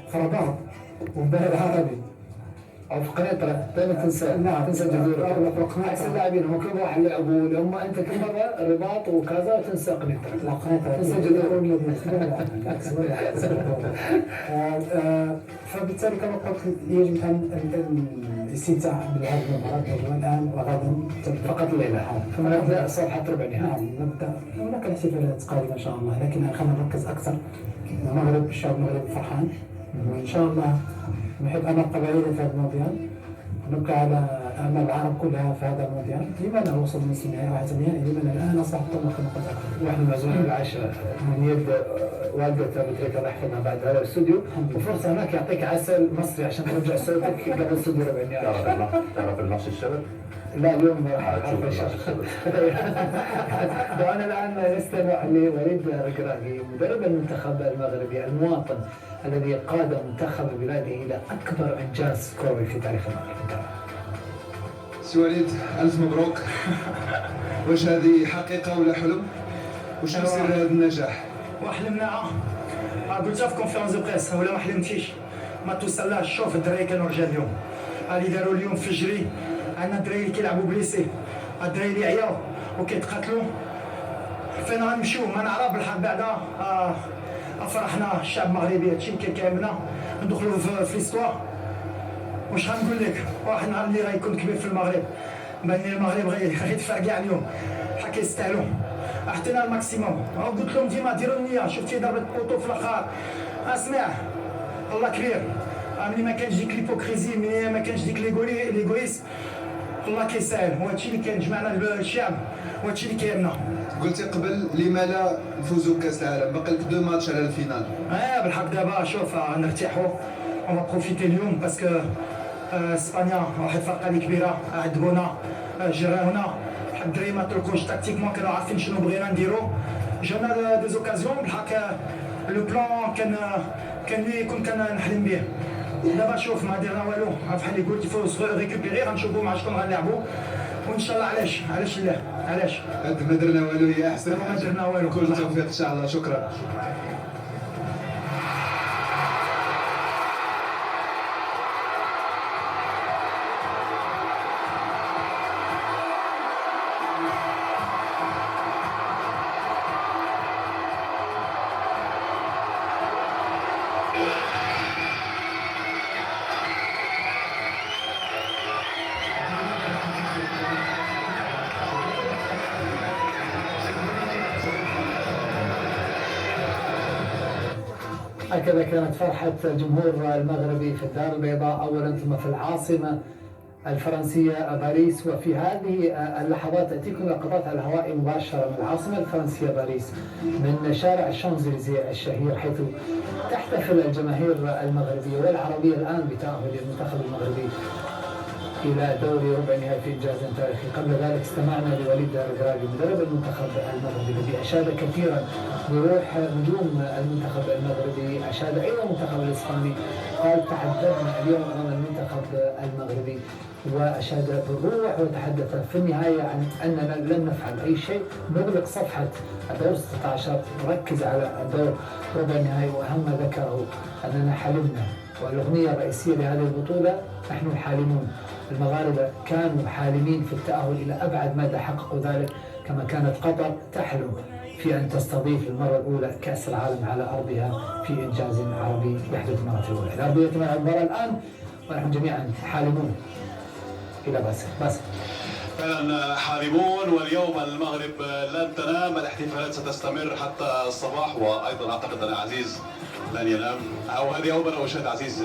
في الرباط والبلد العربي او في قنيطرة دائما تنسى. نعم تنسى جذورك. عكس قنيطرة. اللاعبين هم كل واحد لعبوا هم انت كل مرة الرباط وكذا وتنسى قنيطرة. لا قنيطرة تنسى جذورك. فبالتالي كما قلت يجب الاستمتاع بهذه المباراة الآن وغدا فقط الليلة ثم نبدأ صفحة ربع نهائي. نعم نبدأ هناك احتفالات قادمة إن شاء الله، لكن خلينا نركز أكثر. المغرب الشعب المغربي فرحان وإن شاء الله نحب أن نبقى بعيدا في هذا المونديال، نبقى على أمل العرب كلها في هذا المونديال. لما لا وصل نصف النهائي واحد النهائي، لما الآن أصبح الطموح كما قلت لكم. ونحن معزومين بالعشاء من يد والدة أبو تريكة الله يحفظها بعد هذا الاستوديو، وفرصة هناك يعطيك عسل مصري عشان ترجع صوتك قبل استوديو ربع النهائي. تعرف الماتش الشباب؟ لا اليوم راح أعرف. وأنا الآن نستمع لوليد ركراكي مدرب المنتخب المغربي المواطن الذي قاد منتخب بلاده إلى أكبر إنجاز كروي في تاريخ المغرب. سي وليد ألف مبروك. واش هذه حقيقة ولا حلم؟ واش سر هذا النجاح؟ وحلمنا قلتها في كونفيرونس دو بريس ولا ما حلمتيش ما توصلناش. شوف الدراري كانوا رجال اليوم اللي داروا اليوم فجري. عندنا الدراري اللي كيلعبوا بليسي، الدراري اللي عياو وكيتقاتلوا. فين غنمشيو ما نعرف بالحق بعدا. فرحنا الشعب المغربي، هادشي اللي كيهمنا. ندخلوا في ليستوار. واش غنقول لك، واحد النهار اللي غيكون كبير في المغرب بان المغرب غيدفع كاع اليوم بحال كيستاهلوا. عطينا الماكسيموم. قلت لهم ديما ديروا النيه. شفتي ضربه بوطو في الاخر، اسمع الله كبير. ملي ما كانش ديك ليبوكريزي، ملي ما كانش ديك ليغويس، الله كيسهل. وهادشي اللي كيجمعنا الشعب وهادشي اللي كيهمنا. قلتي قبل لما لا نفوزوا بكاس العالم، باقي لك 2 ماتش على الفينال. بالحق دابا شوف نرتاحوا اون بروفيتي اليوم باسكو اسبانيا واحد الفرقه اللي كبيره عذبونا جراونا. الدراري ما تركوش تاكتيكمون، كانوا عارفين شنو بغينا نديرو. جانا دي زوكازيون بالحق. لو بلان كان اللي كنت كنحلم به. دابا شوف ما درنا والو، بحال اللي قلت فو ريكوبيري غنشوفوا مع شكون غنلعبوا وان شاء الله. علاش لا علاش قد ما درنا والو هي احسن. ما درنا والو. كل التوفيق ان شاء الله. شكرا. هكذا كانت فرحة الجمهور المغربي في الدار البيضاء أولا، ثم في العاصمة الفرنسية باريس. وفي هذه اللحظات تأتيكم لقطات على الهواء مباشرة من العاصمة الفرنسية باريس، من شارع الشانزليزيه الشهير، حيث تحتفل الجماهير المغربية والعربية الآن بتأهل المنتخب المغربي إلى دوري ربع نهائي في إنجاز تاريخي. قبل ذلك استمعنا لوليد ركراكي مدرب المنتخب المغربي الذي أشاد كثيرا بروح نجوم المنتخب المغربي، أشاد أيضا المنتخب الإسباني، قال تحدثنا اليوم أمام المنتخب المغربي وأشاد بالروح، وتحدث في النهاية عن أننا لن نفعل أي شيء، نغلق صفحة الدور 16، نركز على الدور ربع النهائي. وأهم ما ذكره أننا حلمنا، والأغنية الرئيسية لهذه البطولة نحن الحالمون. المغاربة كانوا حالمين في التأهل إلى أبعد مدى، حققوا ذلك، كما كانت قطر تحلم في أن تستضيف للمرة الأولى كأس العالم على أرضها في إنجاز عربي يحدث مرة الأولى. الأرضية تمنع المباراة الآن ونحن جميعا حالمون إلى باسل. فعلا حاربون، واليوم المغرب لن تنام، الاحتفالات ستستمر حتى الصباح، وايضا اعتقد ان عزيز لن ينام، او هذه اول مشاهد عزيز